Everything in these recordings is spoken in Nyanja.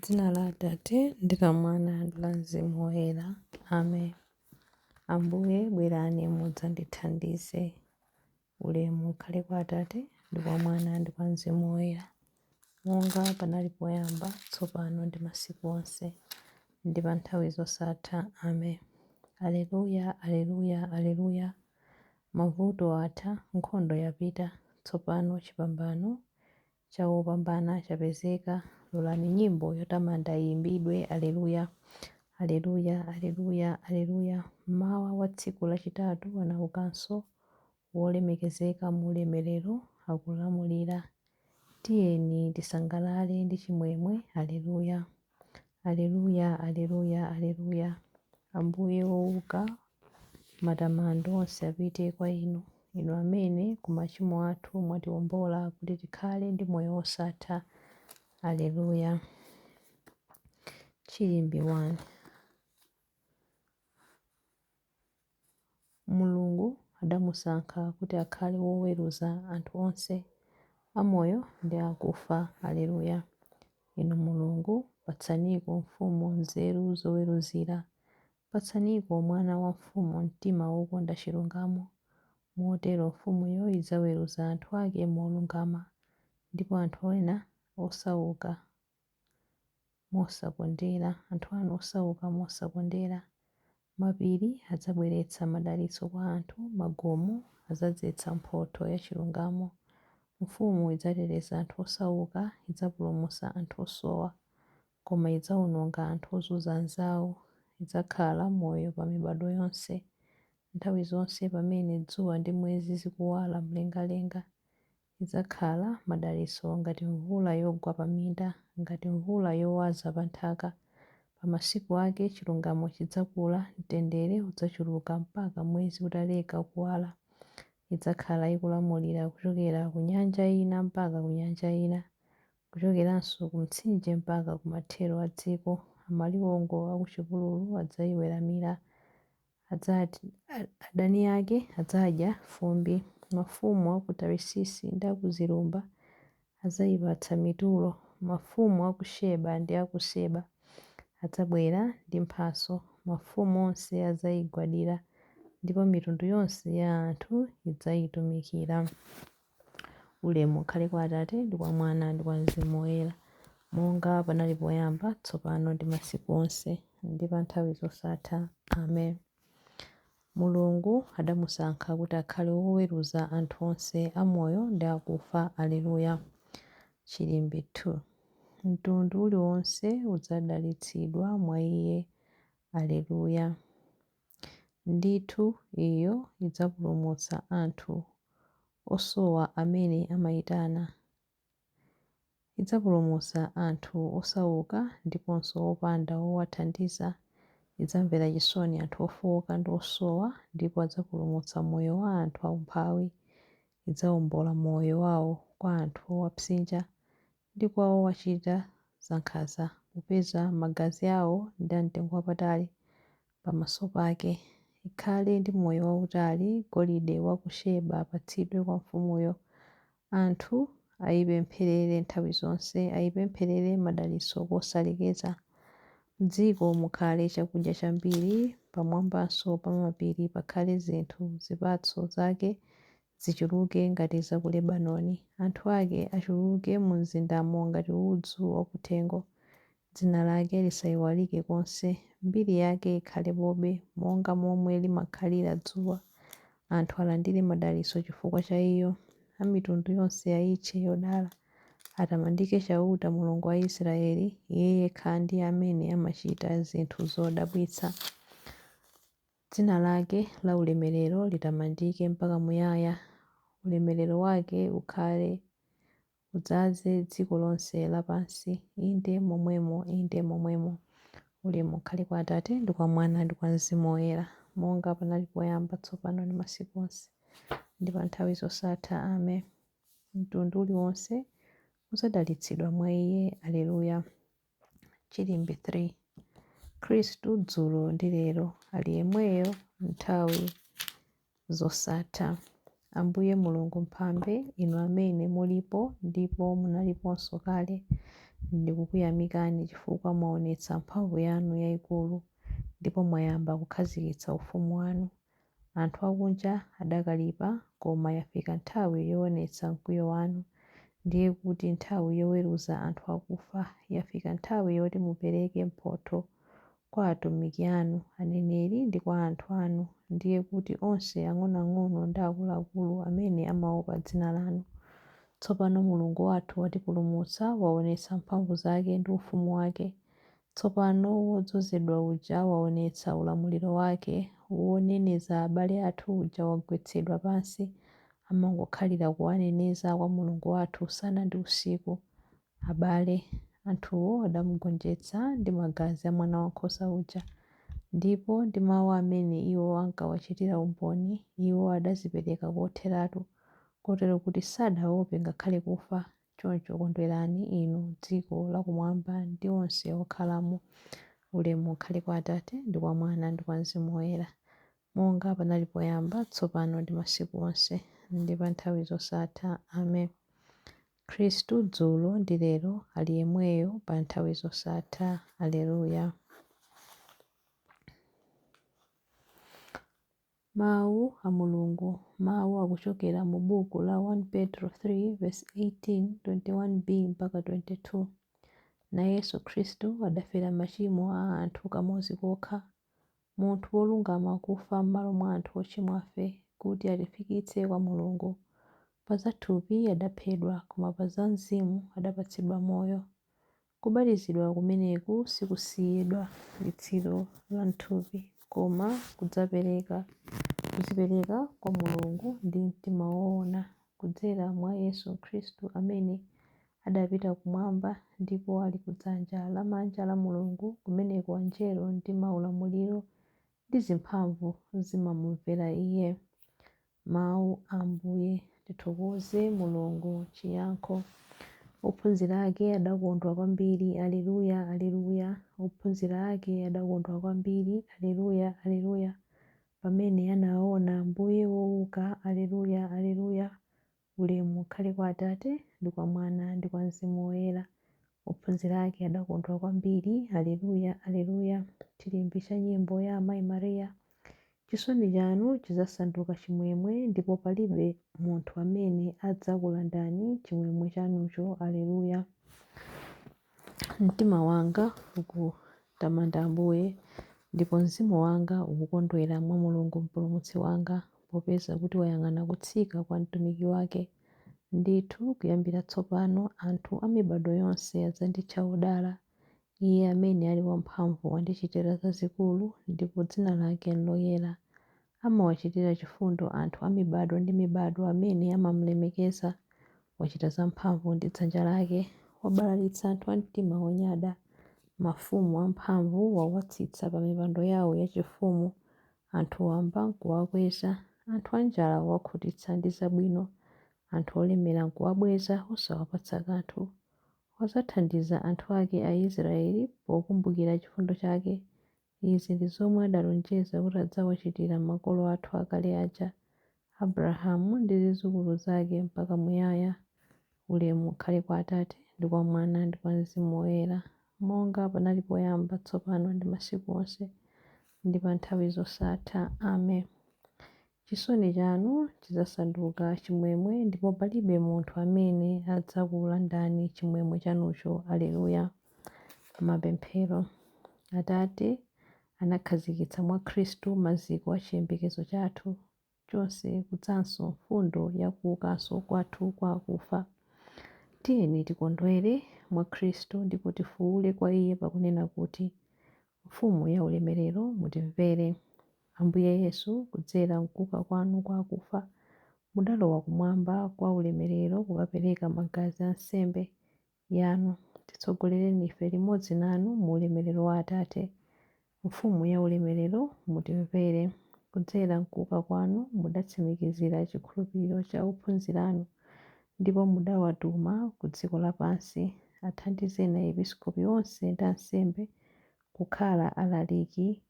Dzina la Atate ndi la Mwana ndi la Mzimu Woyera. Amen. Ambuye bwerani mudzandithandize. Ulemu ukhale kwa Atate ndi kwa Mwana ndi kwa Mzimu Woyera, monga panali poyamba, tsopano ndi masiku onse, ndi pa nthawi zosatha. Amen. Aleluya, aleluya, aleluya. Mavuto atha, nkhondo yapita, tsopano chipambano cha wopambana chapezeka. Lolani nyimbo yotamanda iyimbidwe. Aleluya, aleluya, aleluya, aleluya. Mmawa wa tsiku lachitatu anaukanso wolemekezeka mu ulemerero akulamulira. Tiyeni tisangalale ndi chimwemwe. Aleluya, aleluya, aleluya, aleluya. Ambuye wouka, matamando onse apite kwa inu, inu amene ku machimo athu mwatiwombola kuti tikhale ndi moyo wosatha. Aleluya. Chilimbi 1. Mulungu adamusankha kuti akhale woweruza anthu onse, amoyo ndi akufa. Aleluya. Inu Mulungu, patsaniko mfumu nzeru zoweruzira, patsaniko mwana wa mfumu mtima wokonda chilungamo, motero mfumuyo idzaweruza anthu ake molungama, ndipo anthu ena osauka mosakondera, anthu anu osauka mosakondera. Mapiri adzabweretsa madalitso kwa anthu, magomo adzadzetsa mphotho ya chilungamo. Mfumu idzateteza anthu osauka, idzapulumutsa anthu osowa, koma idzawononga anthu ozunza anzawo. Idzakhala moyo pa mibado yonse, nthawi zonse pamene dzuwa ndi mwezi zikuwala mlengalenga. Idzakhala madalitso ngati mvula yogwa pa minda, ngati mvula yowaza pa nthaka. Pa masiku ake chilungamo chidzakula, mtendere udzachuluka mpaka mwezi utaleka kuwala. Idzakhala ikulamulira kuchokera ku nyanja ina mpaka ku nyanja ina, kuchokeranso ku mtsinje mpaka ku mathero a dziko. Amaliwongo a ku chipululu adzayiweramira, adani ake adzadya fumbi. Mafumu a ku Tarisisi ndi a ku Zilumba adzayipatsa mitulo. Mafumu a ku Seba ndi a ku Seba adzabwera ndi mphatso. Mafumu onse adzayigwadira, ndipo mitundu yonse ya anthu idzayitumikira. Ulemu ukhale kwa Atate ndi kwa Mwana ndi kwa Mzimu Woyera, monga panali poyamba, tsopano ndi masiku onse, ndi pa nthawi zosatha. Amen. Mulungu adamusankha kuti akhale woweruza anthu onse, amoyo ndi akufa. Aleluya. Chilimbi 2. Mtundu uliwonse udzadalitsidwa mwa iye. Aleluya. Ndithu iyo idzapulumutsa anthu osowa amene amayitana. Idzapulumutsa anthu osauka ndiponso opanda wowathandiza. Idzamvera chisoni anthu ofowoka ndi osowa, ndipo adzapulumutsa moyo wa anthu aumphawi. Idzawombola moyo wawo kwa anthu owapsinja ndi kwa owachita zankhanza, popeza magazi awo ndi amtengo wapatali pamaso pake. Ikhale ndi moyo wautali, golide wa ku Seba apatsidwe kwa mfumuyo. Anthu ayipempherere nthawi zonse, ayipempherere madalitso kosalekeza. M'dziko mukhale chakudya chambiri, pamwambanso pa mapiri pakhale zinthu, zipatso zake zichuluke ngati za ku Lebanoni. Anthu ake achuluke mu mzindamo ngati udzu wakuthengo. Dzina lake lisayiwalike konse, mbiri yake ikhalepobe monga momwe limakhalira dzuwa. Anthu alandire madalitso chifukwa cha iyo, a mitundu yonse ayitche yodala. Atamandike chauta Mulungu wa Israeli, iye yekha ndi amene amachita zinthu zodabwitsa. Dzina lake la ulemerero litamandike mpaka muyaya. Ulemerero wake ukhale udzaze dziko lonse lapansi. Inde momwemo, inde momwemo. Ulemu ukhale kwa Atate ndi kwa Mwana ndi kwa Mzimu Woyera, monga panali poyamba, tsopano ndi masiku onse, ndi pa nthawi zosatha. Amen. Mtundu uliwonse udzadalitsidwa mwa iye. Aleluya. Chilimbi 3. Khristu dzulo ndi lero ali yemweyo nthawi zosatha. Ambuye Mulungu mphambe, inu amene mulipo ndipo munaliponso kale, ndikukuyamikani chifukwa mwaonetsa mphamvu yanu yayikulu ndipo mwayamba kukhazikitsa ufumu wanu. Anthu akunja adakalipa, koma yafika nthawi yoonetsa mkwiyo wanu. Ndiye kuti nthawi yoweruza anthu akufa, yafika nthawi yoti mupereke mphotho kwa atumiki anu, aneneri ndi kwa anthu anu. Ndiye kuti onse ang'onoang'ono ndi akuluakulu amene amaopa dzina lanu. Tsopano Mulungu wathu watipulumutsa, waonetsa mphamvu zake ndi ufumu wake. Tsopano wodzozedwa uja waonetsa ulamuliro wake, woneneza abale athu uja wagwetsedwa pansi, amangokhalira kuwaneneza kwa Mulungu wathu usana ndi usiku. Abale anthuwo adamugonjetsa ndi magazi a mwana wankhosa uja, ndipo ndi mawu amene iwo ankawachitira umboni, iwo adazipereka kotheratu, kotero kuti sadaope ngakhale kufa. Choncho kondwerani inu dziko lakumwamba ndi onse okhalamo. Ulemu ukhale kwa Atate ndi kwa Mwana ndi kwa Mzimu Woyera, monga panali poyamba, tsopano ndi masiku onse ndi pa nthawi zosatha. Amen. Khristu dzulo ndi lero ali yemweyo pa nthawi zosatha. Aleluya. Mawu a Mulungu. Mawu akuchokera mu buku la 1 Petro 3 verse 18, 21b mpaka 22. Na Yesu Khristu adafera machimo a anthu kamodzi kokha, munthu wolungama kufa m'malo mwa anthu ochimwa afe, kuti atifikitse kwa Mulungu. Pa za thupi adaphedwa, koma pa za mzimu adapatsidwa moyo. Kubatizidwa kumeneku sikusiyidwa litsiro la mthupi, koma kudzipereka kwa Mulungu ndi mtima woona, kudzera mwa Yesu Khristu amene adapita kumwamba ndipo ali kudzanja lamanja la Mulungu, kumeneko angelo ndi maulamuliro ndi zimphamvu zimamumvera Iye. Mawu a Ambuye. Tithokoze Mulungu. Chiyankho. Ophunzira ake adakondwa kwambiri. Aleluya, aleluya. Ophunzira ake adakondwa kwambiri. Aleluya, aleluya. Pamene anaona Ambuye wouka. Aleluya, aleluya. Ulemu ukhale kwa Atate ndi kwa Mwana ndi kwa Mzimu Woyera. Ophunzira ake adakondwa kwambiri. Aleluya, aleluya. Chilembi cha nyimbo ya Amayi Mariya. Chisoni chanu chizasanduka chimwemwe, ndipo palibe munthu amene adzakulandani chimwemwe chanucho. Aleluya. Mtima wanga ukutamanda Ambuye, ndipo mzimu wanga ukukondwera mwa Mulungu mpulumutsi wanga, popeza kuti wayang'ana kutsika kwa mtumiki wake. Ndithu kuyambira tsopano anthu a mibado yonse adzanditcha odala. Iye amene ali wamphamvu wandichitira zazikulu, ndipo dzina lake loyera. Amawachitira chifundo anthu a mibado ndi mibado amene amamulemekeza. Wachita zamphamvu ndi dzanja lake, wabalalitsa anthu a mtima wonyada. Mafumu amphamvu wawatsitsa pa mipando yawo yachifumu. Anthu wamba nkuwakweza, anthu anjala wakhutitsa ndi zabwino. Anthu olemera nkuwabweza osawapatsa kanthu. Wazathandiza anthu ake a Israeli pokumbukira chifundo chake. Izi ndi zomwe adalonjeza kuti adzawachitira makolo athu akale aja, Abrahamu ndi zidzukulu zake mpaka muyaya. Ulemu ukhale kwa Atate ndi kwa Mwana ndi kwa Mzimu Woyera, monga panali poyamba, tsopano ndi masiku onse ndi pa nthawi zosatha. Amen. Chisoni chanu chizasanduka chimwemwe, ndipo palibe munthu amene adzakulandani chimwemwe chanucho. Aleluya. Mapemphero. Atate anakhazikitsa mwa Khristu maziko a chiyembekezo chathu chonse, kudzanso mfundo ya kuukanso kwathu kwa akufa. Tiyeni tikondwere mwa Khristu ndipo tifuwule kwa Iye pakunena kuti, mfumu ya ulemerero mutimvere. Ambuye Yesu, kudzera mkuuka kwanu kwa akufa, mudalowa kumwamba kwa ulemerero kukapereka magazi a nsembe yanu. Titsogolereni ife limodzi nanu mu ulemerero wa Atate. Mfumu ya ulemerero mutimvere. Kudzera mkuuka kwanu mudatsimikizira chikhulupiriro cha ophunzira anu, ndipo mudawatuma ku dziko lapansi. Athandizeni aepiskopi onse ndi ansembe kukhala alaliki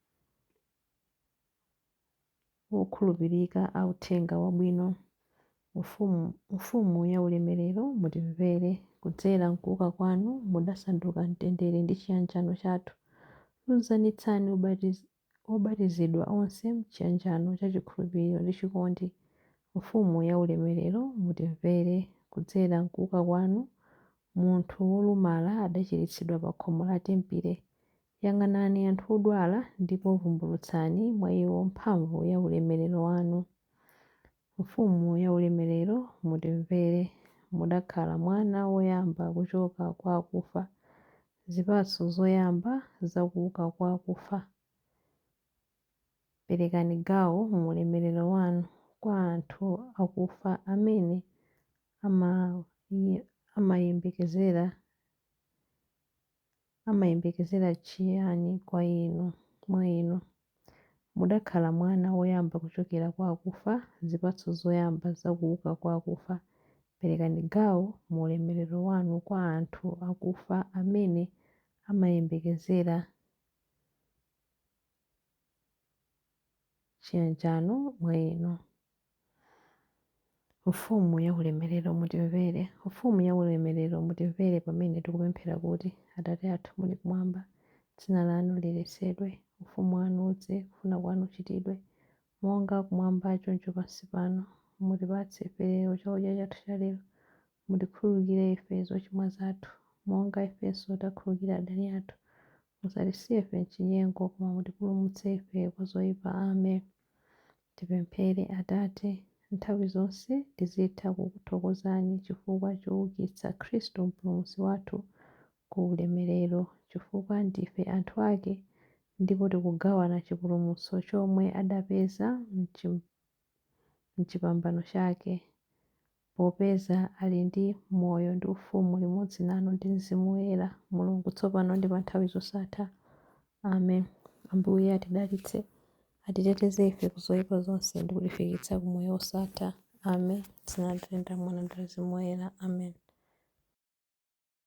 wokhulupirika a uthenga wabwino. Mfumu ya ulemerero mutimvere. kudzera mkuuka kwanu mudasanduka mtendere ndi chiyanjano chathu. Luzanitsani obatizidwa onse mchiyanjano cha chikhulupiriro ndi chikondi. Mfumu ya ulemerero mutimvere. Kudzera mkuuka kwanu munthu wolumala adachiritsidwa pa khomo la tempere. Yang'anani anthu odwala ndipo vumbulutsani mwa iwo mphamvu ya ulemerero wanu. Mfumu ya ulemerero mutimvere. Mudakhala mwana woyamba kuchoka kwa akufa, zipatso zoyamba zakuuka kwa akufa. Perekani gawo mu ulemerero wanu kwa anthu akufa amene amayembekezera chiyani mwa inu. Mudakhala mwana woyamba kuchokera kwa akufa, zipatso zoyamba zakuuka kwa akufa. Perekani gawo mu ulemerero wanu kwa anthu akufa amene amayembekezera chiyanjano mwa inu. Mfumu ya ulemerero mutimvere. Mfumu ya ulemerero mutimvere pamene tikupemphera kuti Atate athu muli kumwamba, dzina lanu liyeretsedwe, ufumu wanu udze, kufuna kwanu kuchitidwe monga kumwamba choncho pansi pano. Mutipatse ife lero chakudya chathu cha lero. Mutikhululukire ife zochimwa zathu monga ifenso takhululukira adani athu. Musatisiye ife m'chinyengo koma mutipulumutse ife kwa zoyipa. Amen. Tipemphere. Atate, nthawi zonse tizitha kukuthokozani chifukwa choukitsa Khristu mpulumutsi wathu ku ulemerero, chifukwa ndife anthu ake ndipo tikugawana chipulumutso chomwe adapeza mchipambano chake, popeza ali ndi moyo ndi ufumu limodzi nanu ndi Mzimu Woyera, Mulungu tsopano ndi pa nthawi zosatha. Amen. Ambuye atidalitse, atiteteze ife ku zoyipa zonse ndi kutifikitsa ku moyo wosatha. Amen. Dzina la Atate ndi la Mwana ndi la Mzimu Woyera. Amen.